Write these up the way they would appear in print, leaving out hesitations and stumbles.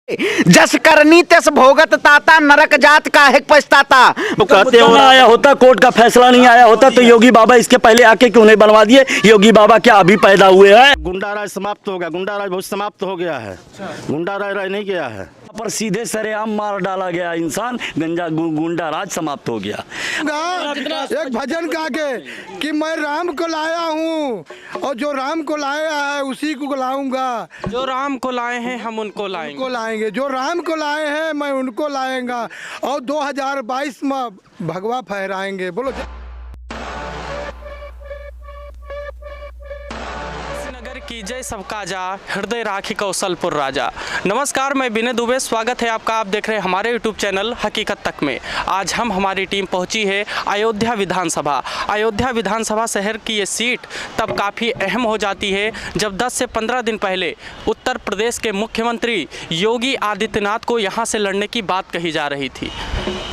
जस करनी तस भोगत ताता, नरक जात काहे पछताता। तो कहते हो आया होता, कोर्ट का फैसला नहीं आया होता तो योगी बाबा इसके पहले आके क्यों नहीं बनवा दिए? योगी बाबा क्या अभी पैदा हुए हैं? गुंडा राज समाप्त हो गया, गुंडा राज बहुत समाप्त हो गया है। गुंडा राज रह नहीं गया है, पर सीधे सरेआम मार डाला गया इंसान, गुंडा राज समाप्त हो गया। एक भजन गा के कि मैं राम को लाया हूँ और जो राम को लाया है उसी को लाऊंगा। जो राम को लाए हैं हम उनको लाएंगे, जो राम को लाए हैं मैं उनको लाएंगा और 2022 में भगवा फहराएंगे। बोलो नगर की जय सबका जा, हृदय राखी कौशलपुर राजा। नमस्कार, मैं विनय दुबे, स्वागत है आपका। आप देख रहे हैं हमारे यूट्यूब चैनल हकीकत तक में। आज हमारी टीम पहुंची है अयोध्या विधानसभा। अयोध्या विधानसभा शहर की ये सीट तब काफ़ी अहम हो जाती है जब 10 से 15 दिन पहले उत्तर प्रदेश के मुख्यमंत्री योगी आदित्यनाथ को यहाँ से लड़ने की बात कही जा रही थी।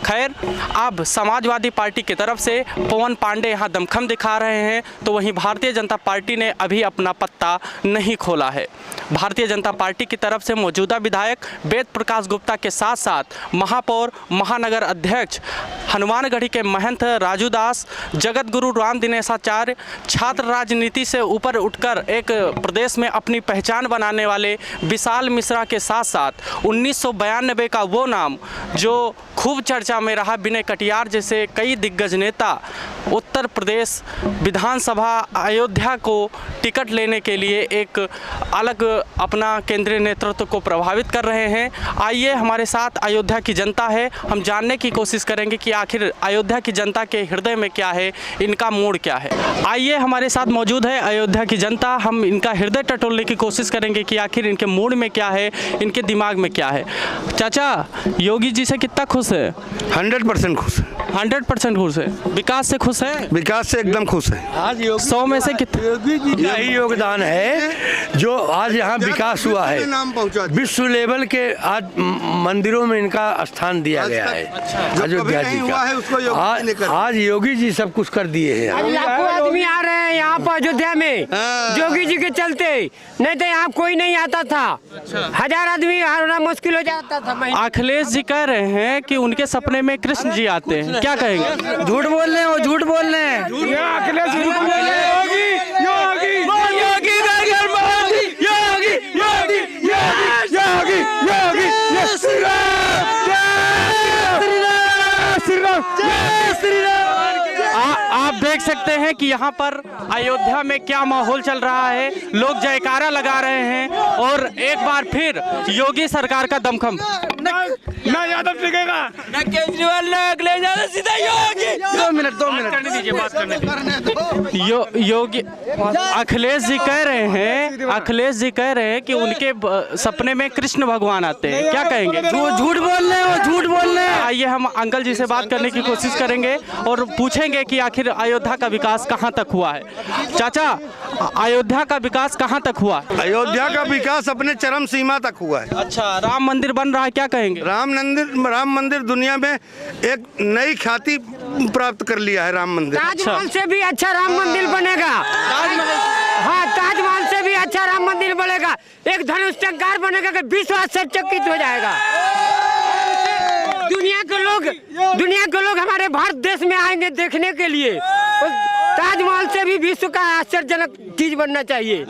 खैर, अब समाजवादी पार्टी की तरफ से पवन पांडे यहाँ दमखम दिखा रहे हैं, तो वहीं भारतीय जनता पार्टी ने अभी अपना पत्ता नहीं खोला है। भारतीय जनता पार्टी की तरफ से मौजूदा विधायक वेद प्रकाश गुप्ता के साथ साथ महापौर, महानगर अध्यक्ष, हनुमानगढ़ी के महंत राजू दास, जगत गुरु राम दिनेशाचार्य, छात्र राजनीति से ऊपर उठकर एक प्रदेश में अपनी पहचान बनाने वाले विशाल मिश्रा के साथ साथ 1992 का वो नाम जो खूब चर्चा में रहा, विनय कटियार जैसे कई दिग्गज नेता उत्तर प्रदेश विधानसभा अयोध्या को टिकट लेने के लिए एक अलग अपना केंद्रीय नेतृत्व को प्रभावित कर रहे हैं। आइए हमारे साथ अयोध्या की जनता है, हम जानने की कोशिश करेंगे कि आखिर अयोध्या की जनता के हृदय में क्या है, इनका मूड क्या है। आइए हमारे साथ मौजूद है अयोध्या की जनता, हम इनका हृदय टटोलने की कोशिश करेंगे कि आखिर इनके मूड में क्या है, इनके दिमाग में क्या है। चाचा, योगी जी से कितना खुश है? 100% खुश है। 100% खुश है। विकास से खुश है? विकास से एकदम खुश है। आज 100 में से कितना? योगी जी का ही योगदान है जो आज यहाँ विकास हुआ है। विश्व लेवल के आज मंदिरों में इनका स्थान दिया गया है। अयोध्या जी का आज योगी जी सब कुछ कर दिए हैं। लाखों आदमी आ रहे हैं यहाँ पर अयोध्या में योगी जी के चलते, नहीं तो यहाँ कोई नहीं आता था। 1000 आदमी आना मुश्किल हो जाता था। अखिलेश जी कह रहे हैं कि उनके सपने में कृष्ण जी आते हैं, क्या कहेंगे? झूठ बोल रहे हैं, वो झूठ बोल रहे हैं। अखिलेश झूठ बोल रहे हैं। आप देख सकते हैं कि यहाँ पर अयोध्या में क्या माहौल चल रहा है। लोग जयकारा लगा रहे हैं और एक बार फिर योगी सरकार का दमखम। ना यादव टिकेगा, ना केजरीवाल, ना अखिलेश यादव, सीधा योगी। 2 मिनट करने दीजिए, बात करने दीजिए। योगी अखिलेश जी कह रहे हैं कि उनके सपने में कृष्ण भगवान आते हैं, क्या कहेंगे? झूठ बोल रहे हैं, वो झूठ बोल रहे हैं। आइए हम अंकल जी से बात करने की कोशिश करेंगे और पूछेंगे कि आखिर अयोध्या का विकास कहां तक हुआ है। चाचा, अयोध्या का विकास कहां तक हुआ? अयोध्या का विकास अपने चरम सीमा तक हुआ है। अच्छा, राम मंदिर बन रहा है, क्या कहेंगे? राम मंदिर दुनिया में एक नई ख्याति प्राप्त कर लिया है। राम मंदिर ताजमहल से भी अच्छा राम मंदिर बनेगा। हाँ, ताजमहल से भी अच्छा राम मंदिर बनेगा। एक धनुष टंकार बनेगा कि विश्व आश्चर्यचकित हो जाएगा। दुनिया के लोग हमारे भारत देश में आएंगे देखने के लिए। ताजमहल से भी विश्व का आश्चर्यजनक चीज बनना चाहिए।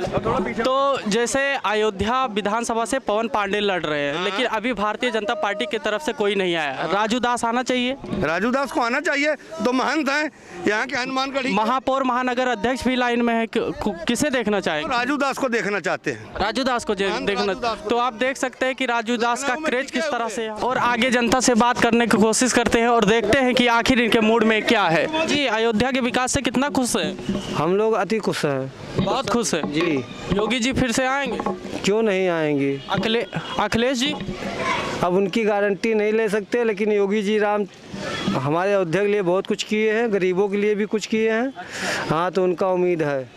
तो जैसे अयोध्या विधानसभा से पवन पांडे लड़ रहे हैं, लेकिन अभी भारतीय जनता पार्टी की तरफ से कोई नहीं आया। राजू दास आना चाहिए। राजू दास को आना चाहिए, तो महंत हैं यहाँ के हनुमानगढ़ी। महापौर, महानगर अध्यक्ष भी लाइन में है, किसे देखना चाहेंगे? राजू दास को देखना चाहते हैं। राजू दास को देखना, तो आप देख सकते हैं कि राजू दास का क्रेज किस तरह से है। और आगे जनता से बात करने की कोशिश करते हैं और देखते हैं कि आखिर इनके मूड में क्या है। जी, अयोध्या के विकास से कितना खुश है? हम लोग अति खुश हैं, बहुत खुश है जी। योगी जी फिर से आएंगे? क्यों नहीं आएंगे? अखिलेश जी अब उनकी गारंटी नहीं ले सकते, लेकिन योगी जी राम हमारे अयोध्या के लिए बहुत कुछ किए हैं, गरीबों के लिए भी कुछ किए हैं। हाँ, तो उनका उम्मीद है।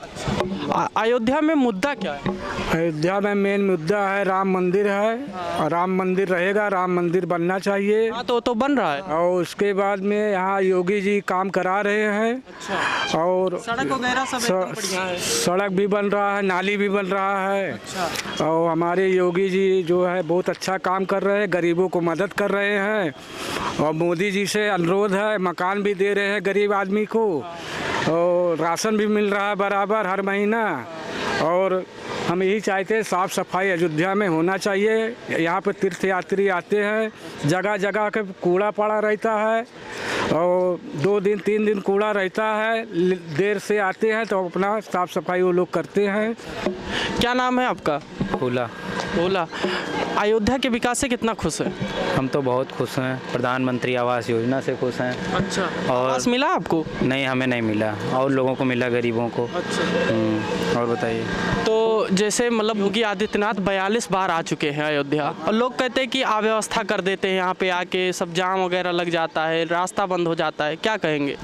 अयोध्या में मुद्दा क्या है? अयोध्या में मेन मुद्दा है राम मंदिर है, और राम मंदिर रहेगा, राम मंदिर बनना चाहिए। हाँ, तो बन रहा है। और उसके बाद में यहाँ योगी जी काम करा रहे हैं। और सड़क वगैरह सब एकदम बढ़िया है। सड़क भी बन रहा है, नाली भी बन रहा है। और हमारे योगी जी जो है बहुत अच्छा काम कर रहे हैं, गरीबों को मदद कर रहे हैं। और मोदी जी से अनुरोध है, मकान भी दे रहे हैं गरीब आदमी को, और राशन भी मिल रहा है बराबर हर महीना। और हम यही चाहते हैं साफ़ सफाई अयोध्या में होना चाहिए। यहाँ पर तीर्थ यात्री आते हैं, जगह जगह के कूड़ा पड़ा रहता है, और 2 दिन 3 दिन कूड़ा रहता है। देर से आते हैं तो अपना साफ़ सफाई वो लोग करते हैं। क्या नाम है आपका? ओला। ओला। अयोध्या के विकास से कितना खुश है? हम तो बहुत खुश हैं, प्रधानमंत्री आवास योजना से खुश हैं। अच्छा, और आवास मिला आपको? नहीं, हमें नहीं मिला, और लोगों को मिला, गरीबों को। अच्छा। और बताइए। तो जैसे मतलब योगी आदित्यनाथ 42 बार आ चुके हैं अयोध्या, और लोग कहते हैं कि अव्यवस्था कर देते हैं, यहाँ पे आके सब जाम वगैरह लग जाता है, रास्ता बंद हो जाता है, क्या कहेंगे?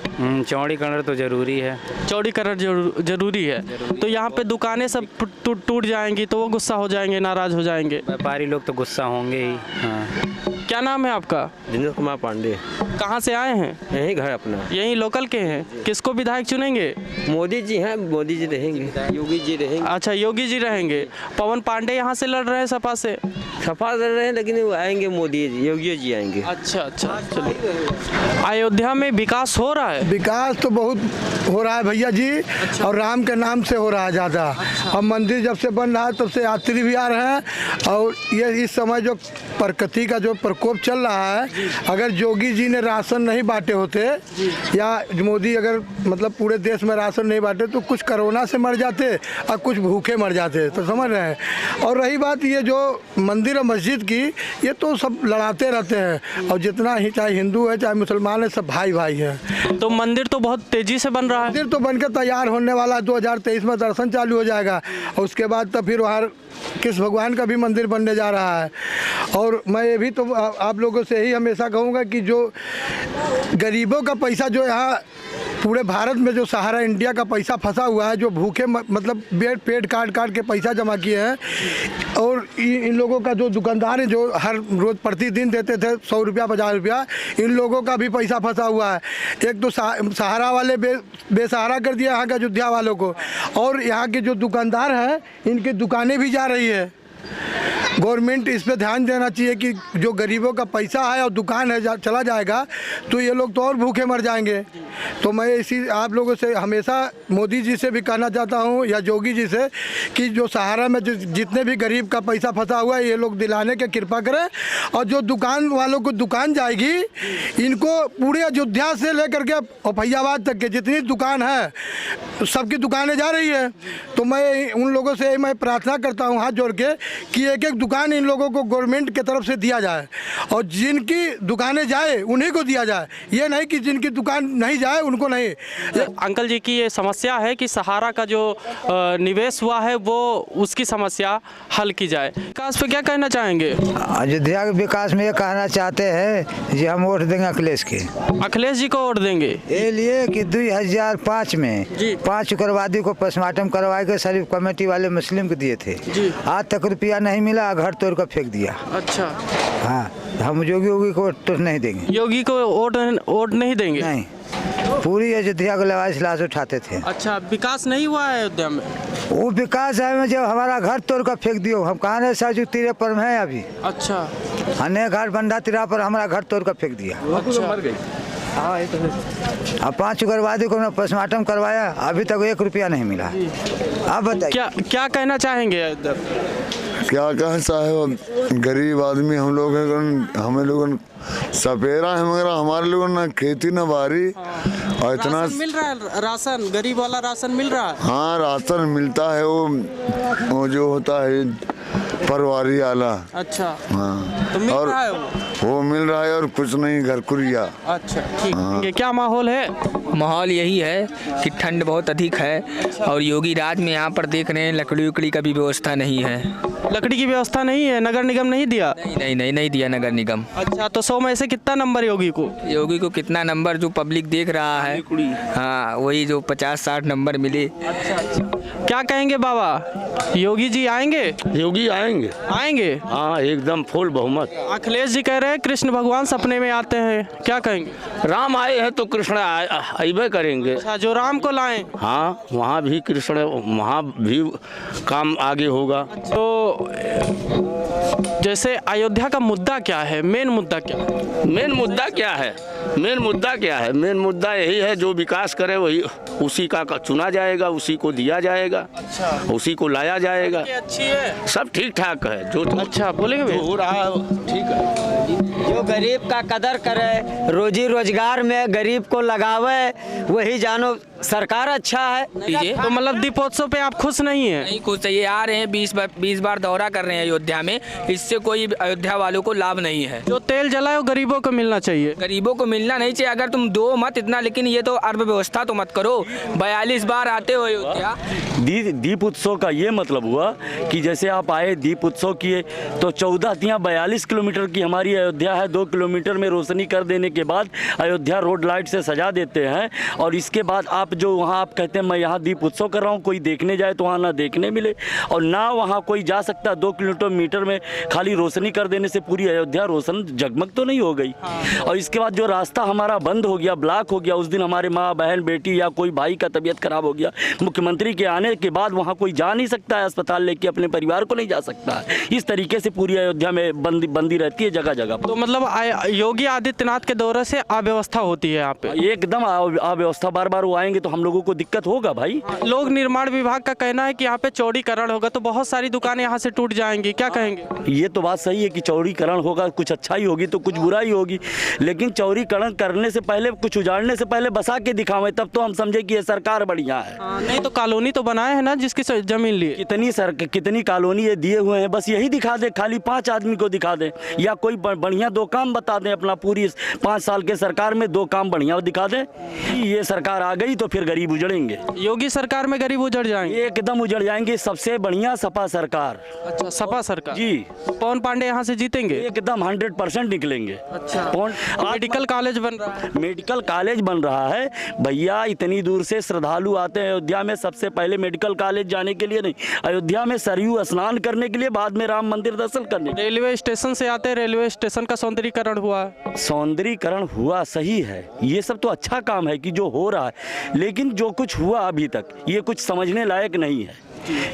चौड़ीकरण तो ज़रूरी है। चौड़ीकरण जरूरी है। तो यहाँ पे दुकानें सब टूट जाएंगी तो वो गुस्सा हो जाएंगे, नाराज हो जाएंगे। व्यापारी लोग तो गुस्सा होंगे ही। हाँ। क्या नाम है आपका? जिंदर कुमार पांडे। कहाँ से आए हैं? यही घर अपना। यहीं लोकल के हैं। किसको विधायक चुनेंगे? मोदी जी हैं, मोदी जी रहेंगे, योगी जी रहेंगे। अच्छा, योगी जी रहेंगे। पवन पांडे यहाँ से लड़ रहे हैं सपा से। सफा लड़ रहे हैं, लेकिन वो आएंगे मोदी जी, योगी जी आएंगे। अच्छा अच्छा, चलो। अयोध्या में विकास हो रहा है? विकास तो बहुत हो रहा है भैया जी। और राम के नाम से हो रहा है ज़्यादा। अब मंदिर जब से बन रहा है तब से यात्री भी आ रहे हैं। और ये इस समय जो प्रकृति का जो प्रकोप चल रहा है, अगर योगी जी ने राशन नहीं बांटे होते, या मोदी अगर मतलब पूरे देश में राशन नहीं बांटे, तो कुछ कोरोना से मर जाते और कुछ भूखे मर जाते, तो समझ रहे हैं। और रही बात ये जो मंदिर और मस्जिद की, ये तो सब लड़ाते रहते हैं। और जितना ही, चाहे हिंदू है चाहे मुसलमान है, सब भाई भाई हैं। तो मंदिर तो बहुत तेजी से बन रहा है। मंदिर तो बनकर तैयार होने वाला है, 2023 में दर्शन चालू हो जाएगा। और उसके बाद तो फिर वहाँ किस भगवान का भी मंदिर बनने जा रहा है। और मैं ये भी तो आप लोगों से ही हमेशा कहूँगा कि जो गरीबों का पैसा जो यहाँ पूरे भारत में जो सहारा इंडिया का पैसा फंसा हुआ है, जो भूखे मतलब पेट काट के पैसा जमा किए हैं, और इन लोगों का जो दुकानदार है जो हर रोज़ प्रतिदिन देते थे 100 रुपया 50 रुपया, इन लोगों का भी पैसा फंसा हुआ है। एक तो सहारा वाले बेसहारा कर दिया यहाँ के अयोध्या वालों को, और यहाँ के जो दुकानदार हैं इनकी दुकानें भी जा रही है। गवर्नमेंट इस पे ध्यान देना चाहिए कि जो गरीबों का पैसा है और दुकान है चला जाएगा तो ये लोग तो और भूखे मर जाएंगे। तो मैं इसी आप लोगों से हमेशा मोदी जी से भी कहना चाहता हूँ, या योगी जी से, कि जो सहारा में जितने भी गरीब का पैसा फंसा हुआ है, ये लोग दिलाने की कृपा करें। और जो दुकान वालों को दुकान जाएगी, इनको पूरे अयोध्या से लेकर के और फैजाबाद तक के जितनी दुकान है, सबकी दुकानें जा रही है। तो मैं उन लोगों से मैं प्रार्थना करता हूँ हाथ जोड़ के कि एक एक दुकान इन लोगों को गवर्नमेंट की तरफ से दिया जाए, और जिनकी दुकानें जाए उन्हीं को दिया जाए, ये नहीं कि जिनकी दुकान नहीं जाए उनको नहीं। अंकल जी की ये समस्या है कि सहारा का जो निवेश हुआ है वो उसकी समस्या हल की जाए। विकास पे क्या कहना चाहेंगे? अयोध्या के विकास में ये कहना चाहते हैं जी, हम वोट देंगे अखिलेश के। अखिलेश जी को वोट देंगे ये लिए कि 2005 में 5 उग्रवादी को पोस्टमार्टम करवा के शरीफ कमेटी वाले मुस्लिम को दिए थे। आज तक रुपया नहीं मिला, घर तोड़ कर फेंक दिया। अच्छा, हाँ, हम योगी को तो नहीं देंगे। योगी को वोट नहीं देंगे? नहीं, पूरी अयोध्या को लवास लाश उठाते थे। अच्छा, विकास नहीं हुआ है अयोध्या में? वो विकास है जब हमारा घर तोड़ कर फेंक दियो। हम कहाँ रहे सरजू तीरे पर है अभी। अच्छा, अन्य घर बंडा तिरा पर हमारा घर तोड़ कर फेंक दिया। अच्छा। मर गई। अब 5 उग्रवादी को पोस्टमार्टम करवाया, अभी तक 1 रुपया नहीं मिला। आप बताइए क्या कहना चाहेंगे? क्या कहें साहब, गरीब आदमी हम लोग हैं, हमें लोगों सपेरा है, मगर हमारे लोगों ना खेती ना बारी। और इतना राशन मिल रहा है? राशन, गरीब वाला राशन मिल रहा है? हाँ, राशन मिलता है। वो जो होता है परवारी आला। अच्छा, हाँ तो मिल और रहा है वो मिल रहा है और कुछ नहीं घर कुरिया। अच्छा ठीक है, क्या माहौल है? माहौल यही है कि ठंड बहुत अधिक है और योगी राज में यहाँ पर देख रहे हैं लकड़ी उकड़ी का भी व्यवस्था नहीं है। लकड़ी की व्यवस्था नहीं है, नगर निगम नहीं दिया? नहीं दिया नगर निगम। अच्छा, तो 100 में से कितना नंबर योगी को? योगी को कितना नंबर जो पब्लिक देख रहा है, हाँ वही जो 50-60 नंबर मिले। अच्छा, क्या कहेंगे बाबा, योगी जी आएंगे? योगी आएंगे। हाँ एकदम फुल बहुमत। अखिलेश जी कह रहे हैं कृष्ण भगवान सपने में आते हैं, क्या कहेंगे? राम आए हैं तो कृष्ण आइबे करेंगे। अच्छा, जो राम को लाएं। हाँ वहाँ भी कृष्ण, वहाँ भी काम आगे होगा। तो जैसे अयोध्या का मुद्दा क्या है, मेन मुद्दा क्या है? मेन मुद्दा क्या है? मेन मुद्दा यही है, जो विकास करे वही उसी का चुना जाएगा, उसी को दिया जाएगा। अच्छा। उसी को लाया जाएगा। अच्छी है, सब ठीक ठाक है जो अच्छा बोलेंगे हो रहा है ठीक है। जो गरीब का कदर करे, रोजी रोजगार में गरीब को लगावे, वही जानो सरकार अच्छा है। तो मतलब दीपोत्सव पे आप खुश नहीं है? नहीं खुश, ये आ रहे हैं 20 बार दौरा कर रहे हैं अयोध्या में, इससे कोई अयोध्या वालों को लाभ नहीं है। जो तेल जलाए वो गरीबों को मिलना चाहिए। गरीबों को मिलना नहीं चाहिए, अगर तुम दो मत इतना, लेकिन ये तो अर्थव्यवस्था तो मत करो। 42 बार आते हो अयोध्या। दीप उत्सव का ये मतलब हुआ कि जैसे आप आए दीप उत्सव किए तो 42 किलोमीटर की हमारी अयोध्या है। 2 किलोमीटर में रोशनी कर देने के बाद अयोध्या रोड लाइट से सजा देते हैं, और इसके बाद आप जो वहाँ आप कहते हैं मैं यहाँ दीप उत्सव कर रहा हूँ, कोई देखने जाए तो वहाँ ना देखने मिले और ना वहाँ कोई जा सकता। 2 किलोमीटर में खाली रोशनी कर देने से पूरी अयोध्या रोशन जगमग तो नहीं हो गई। और इसके बाद जो रास्ता हमारा बंद हो गया, ब्लॉक हो गया, उस दिन हमारे माँ बहन बेटी या कोई भाई का तबीयत खराब हो गया, मुख्यमंत्री के आने के बाद वहाँ कोई जा नहीं सकता है, अस्पताल लेके अपने परिवार को नहीं जा सकता है। इस तरीके से पूरी अयोध्या में बंदी रहती है जगह जगह। तो मतलब योगी आदित्यनाथ के दौरे से अव्यवस्था होती है यहाँ पे? एकदम अव्यवस्था, बार बार वो आएंगे तो हम लोगों को दिक्कत होगा भाई। लोक निर्माण विभाग का कहना है कि यहाँ पे चौड़ीकरण होगा तो बहुत सारी दुकानें यहाँ से टूट जाएंगी, क्या कहेंगे? ये तो बात सही है कि चौड़ीकरण होगा, कुछ अच्छाई होगी तो कुछ बुराई होगी, लेकिन चौड़ीकरण करने से पहले, कुछ उजाड़ने से पहले बसा के दिखावे, तब तो हम समझे कि ये सरकार बढ़िया है। नहीं तो कॉलोनी तो बनाए है ना जिसकी जमीन ली, कितनी कॉलोनी ये दिए हुए हैं, बस यही दिखा दे, खाली 5 आदमी को दिखा दे, या कोई बढ़िया 2 काम बता दें। अपना पूरी 5 साल के सरकार में 2 काम बढ़िया दिखा दे। ये सरकार आ गई तो फिर गरीब उजड़ेंगे। योगी सरकार में गरीब उजड़ जाएंगे? एकदम उजड़ जाएंगे। सबसे बढ़िया सपा सरकार। अच्छा, सपा सरकार जी। पवन पांडे यहाँ से जीतेंगे? एकदम 100% निकलेंगे। अच्छा, मेडिकल कॉलेज बन रहा है? मेडिकल कॉलेज बन रहा है भैया। इतनी दूर से श्रद्धालु आते हैं अयोध्या में, सबसे पहले मेडिकल कॉलेज जाने के लिए नहीं, अयोध्या में सरयू स्नान करने के लिए, बाद में राम मंदिर दर्शन करने। रेलवे स्टेशन से आते हैं, रेलवे स्टेशन का सौंदर्यीकरण हुआ। सौंदर्यीकरण हुआ, सही है, ये सब तो अच्छा काम है कि जो हो रहा है, लेकिन जो कुछ हुआ अभी तक ये कुछ समझने लायक नहीं है।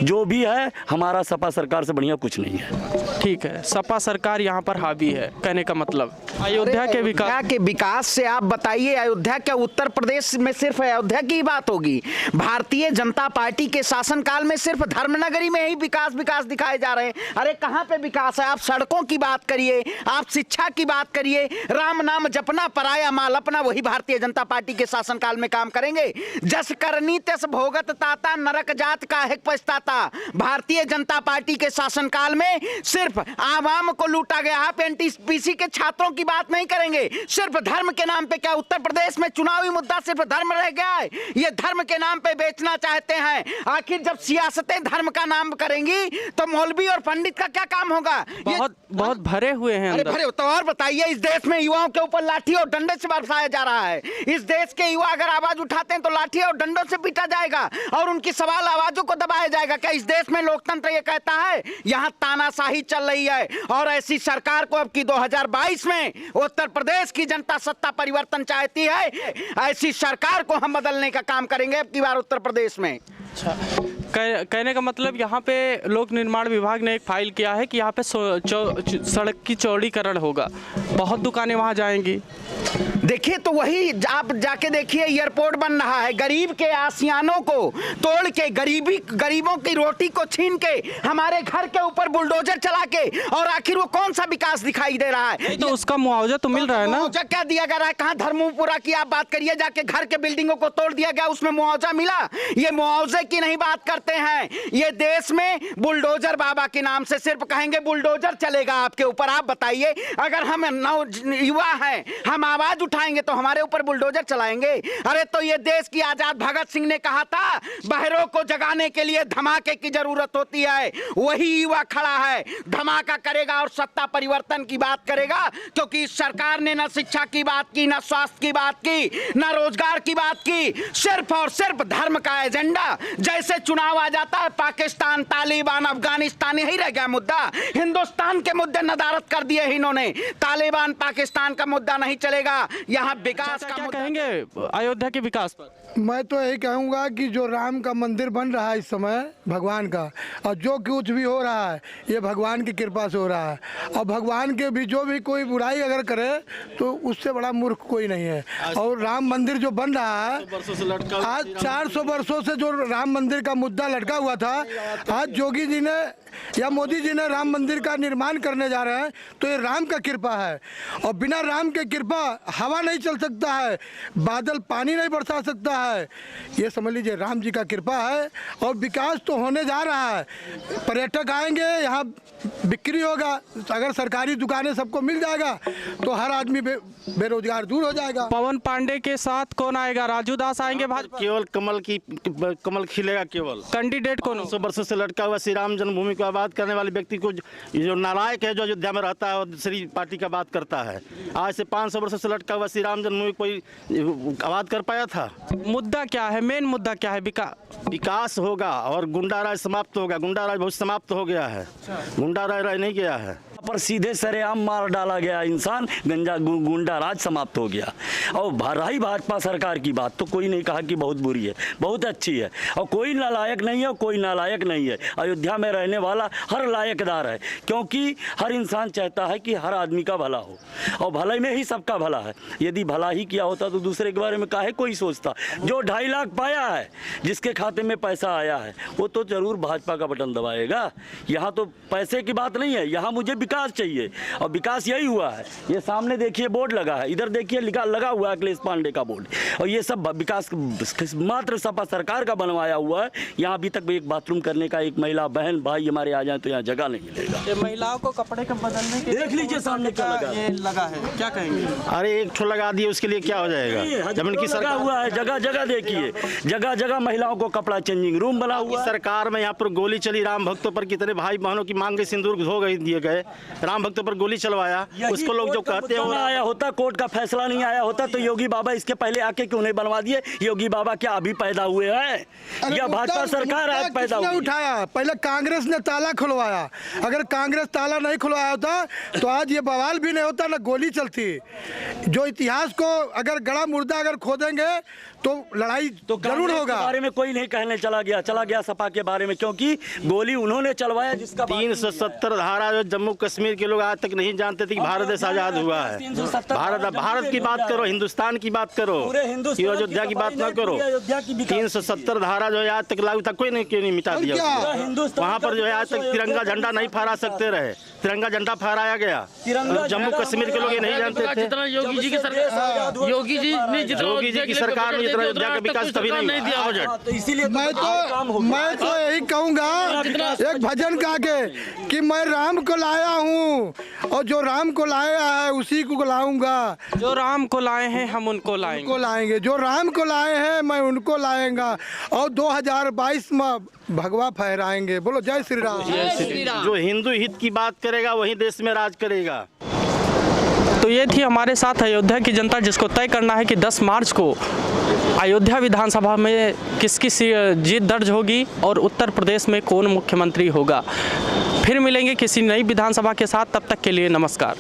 जो भी है हमारा सपा सरकार से बढ़िया कुछ नहीं है। ठीक है, सपा सरकार यहाँ पर हावी है, कहने का मतलब अयोध्या के विकास से आप बताइए, अयोध्या क्या उत्तर प्रदेश में सिर्फ अयोध्या की बात होगी? भारतीय जनता पार्टी के शासनकाल में सिर्फ धर्मनगरी में ही विकास दिखाए जा रहे हैं। अरे कहाँ पे विकास है? आप सड़कों की बात करिए, आप शिक्षा की बात करिए, राम नाम जपना पराया माल अपना, वही भारतीय जनता पार्टी के शासनकाल में काम करेंगे। जस करनी तस भोगत ताता, नरक जात काहे पछताता। भारतीय जनता पार्टी के शासनकाल में सिर्फ आवाम को लूटा गया। आप एनटीपीसी के छात्रों की बात नहीं करेंगे, सिर्फ धर्म के नाम पे। क्या उत्तर प्रदेश में चुनावी मुद्दा सिर्फ धर्म रह गया है? ये धर्म के नाम पे बेचना चाहते हैं। आखिर जब सियासतें धर्म का नाम करेंगी तो मौलवी और पंडित का क्या काम होगा? बहुत भरे हुए हैं। अरे भरे तो और बताइए, इस देश में युवाओं के ऊपर लाठी और डंडे से बरसाया जा रहा है। इस देश के युवा अगर आवाज उठाते हैं तो लाठी और डंडों से पीटा जाएगा और उनकी सवाल आवाजों को दबाया जाएगा। क्या इस देश में लोकतंत्र ये कहता है? यहाँ तानाशाही चल रही है, और ऐसी सरकार को अब की 2022 में उत्तर प्रदेश की जनता सत्ता परिवर्तन चाहती है। ऐसी सरकार को हम बदलने का काम करेंगे अब की बार उत्तर प्रदेश में। अच्छा, कहने का मतलब यहाँ पे लोक निर्माण विभाग ने एक फाइल किया है कि यहाँ पे सड़क की चौड़ीकरण होगा, बहुत दुकानें वहाँ जाएंगी। देखिए तो वही आप जाके देखिए, एयरपोर्ट बन रहा है, गरीब के आसियानों को तोड़ के, गरीबों की रोटी को छीन के, हमारे घर के ऊपर बुलडोजर चला के, और आखिर वो कौन सा विकास दिखाई दे रहा है? तो उसका मुआवजा तो मिल रहा है ना? मुआवजा क्या दिया जा रहा है? कहाँ धर्मपुरा की आप बात करिए, जाके घर के बिल्डिंगों को तोड़ दिया गया, उसमें मुआवजा मिला? ये मुआवजे की नहीं बात करते हैं। ये देश में बुलडोजर बाबा के नाम से सिर्फ कहेंगे बुलडोजर चलेगा आपके ऊपर। आप बताइए, अगर हम युवा हैं, हम आवाज उठाएंगे तो हमारे ऊपर बुलडोजर चलाएंगे? अरे तो ये देश की आजाद भगत सिंह ने कहा था, बहरों को जगाने के लिए धमाके की जरूरत होती है। वही युवा खड़ा है, धमाका करेगा और सत्ता परिवर्तन की बात करेगा, क्योंकि इस सरकार ने न शिक्षा की बात की, न स्वास्थ्य की बात की, न रोजगार की बात की, सिर्फ और सिर्फ धर्म का एजेंडा। जैसे चुनाव आ जाता है, पाकिस्तान, तालिबान, अफगानिस्तान, यही रह गया मुद्दा। हिंदुस्तान के मुद्दे नदारत कर दिए इन्होंने। तालिबान, पाकिस्तान का मुद्दा नहीं चलेगा, यहाँ विकास का मुद्दा। कहेंगे अयोध्या के विकास पर? मैं तो यही कहूँगा कि जो राम का मंदिर बन रहा है इस समय भगवान का, और जो कुछ भी हो रहा है ये भगवान की कृपा से हो रहा है। और भगवान के भी जो भी कोई बुराई अगर करे तो उससे बड़ा मूर्ख कोई नहीं है। और राम मंदिर जो बन रहा है, आज 400 वर्षों से जो राम मंदिर का मुद्दा लटका हुआ था, आज योगी जी ने या मोदी जी ने राम मंदिर का निर्माण करने जा रहे हैं, तो ये राम का कृपा है। और बिना राम के कृपा हवा नहीं चल सकता है, बादल पानी नहीं बरसा सकता है। ये समझ लीजिए राम जी का कृपा है, और विकास तो होने जा रहा है। पर्यटक आएंगे, यहाँ बिक्री होगा, अगर सरकारी दुकानें सबको मिल जाएगा तो हर आदमी बेरोजगार दूर हो जाएगा। पवन पांडे के साथ कौन आएगा? राजू दास आएंगे भाजपा? केवल कमल खिलेगा। केवल कैंडिडेट कौन? 100 वर्षों से लटका हुआ श्री राम जन्मभूमि की बात करने वाले व्यक्ति को, जो नालायक है, जो अयोध्या में रहता है और दूसरी पार्टी का बात करता है। आज से 500 वर्षों से लटका हुआ श्री राम जन्मभूमि कोई आवाज कर पाया था? मुद्दा क्या है? मेन मुद्दा क्या है? विकास होगा और गुंडा राज समाप्त होगा। गुंडा राज बहुत समाप्त हो गया है, गुंडा राज रह नहीं गया है। पर सीधे सरेआम मार डाला गया इंसान, गुंडा राज समाप्त हो गया। और रही भाजपा सरकार की बात, तो कोई नहीं कहा कि बहुत बुरी है, बहुत अच्छी है। और कोई नालायक नहीं है, कोई नालायक नहीं है। अयोध्या में रहने वाला हर लायकदार है, क्योंकि हर इंसान चाहता है कि हर आदमी का भला हो, और भले में ही सबका भला है। यदि भला ही किया होता तो दूसरे के बारे में काहे कोई सोचता? जो 2.5 लाख पाया है, जिसके खाते में पैसा आया है, वो तो जरूर भाजपा का बटन दबाएगा। यहाँ तो पैसे की बात नहीं है, यहाँ मुझे विकास चाहिए, और विकास यही हुआ है। ये सामने देखिए बोर्ड लगा है, इधर देखिए लगा हुआ है अखिलेश पांडे का बोर्ड, और ये सब विकास मात्र सपा सरकार का बनवाया हुआ है। यहाँ अभी तक एक बाथरूम करने का एक महिला बहन भाई हमारे आ जाए तो यहाँ जगह नहीं मिलेगा। ये महिलाओं को कपड़े के बदलने के देख लीजिए सामने क्या लगा है, क्या कहेंगे? अरे एक ठो लगा दिए, उसके लिए क्या हो जाएगा? जब उनकी सरकार हुआ है, जगह जगह देखिए, जगह जगह महिलाओं को कपड़ा चेंजिंग रूम बना हुआ। सरकार में यहाँ पर गोली चली, राम भक्तों पर कितने भाई बहनों की मांगे सिंदूर हो गई, दिए गए। राम भक्तों पर गोली चलवाया, उसको लोग जो कहते हैं आया होता, कोर्ट का फैसला नहीं आया होता तो योगी बाबा इसके पहले आके क्यों नहीं बनवा दिए? योगी बाबा क्या अभी पैदा हुए हैं या भाजपा सरकार आज पैदा हुई? उठाया, पहले कांग्रेस ने ताला खुलवाया। अगर कांग्रेस ताला नहीं खुलवाया होता तो आज ये बवाल भी नहीं होता, ना गोली चलती। जो इतिहास को अगर गड़ा मुर्दा अगर खोदेंगे तो लड़ाई तो जरूर होगा। बारे में कोई नहीं कहने चला गया सपा के बारे में, क्योंकि गोली उन्होंने चलवाया, जिसका 370 धारा जो जम्मू कश्मीर के लोग आज तक नहीं जानते थे कि भारत देश आजाद हुआ है। भारत की बात करो, हिंदुस्तान की बात करो, अयोध्या की बात ना करो। 370 धारा जो है आज तक लागू था, कोई नहीं क्यों नहीं मिटा दिया? वहाँ पर जो है आज तक तिरंगा झंडा नहीं फहरा सकते रहे, तिरंगा झंडा फहराया गया। जम्मू कश्मीर के लोग ये नहीं जानते थे। योगी जी की सरकार ने जितना अयोध्या का विकास तभी नहीं दिया बजट। तो इसीलिए मैं तो यही कहूँगा, एक भजन गा के कि मैं राम को लाया हूँ, और जो राम को लाया है उसी को लाऊंगा। जो राम को लाए हैं हम उनको लाएंगे, जो राम को लाए हैं मैं उनको लाएंगा, और 2022 में भगवा फहराएंगे। बोलो जय श्री राम। जो हिंदू हित की बात करेगा वही देश में राज करेगा। तो ये थी हमारे साथ अयोध्या की जनता, जिसको तय करना है कि 10 मार्च को अयोध्या विधानसभा में किसकी जीत दर्ज होगी और उत्तर प्रदेश में कौन मुख्यमंत्री होगा। फिर मिलेंगे किसी नई विधानसभा के साथ, तब तक के लिए नमस्कार।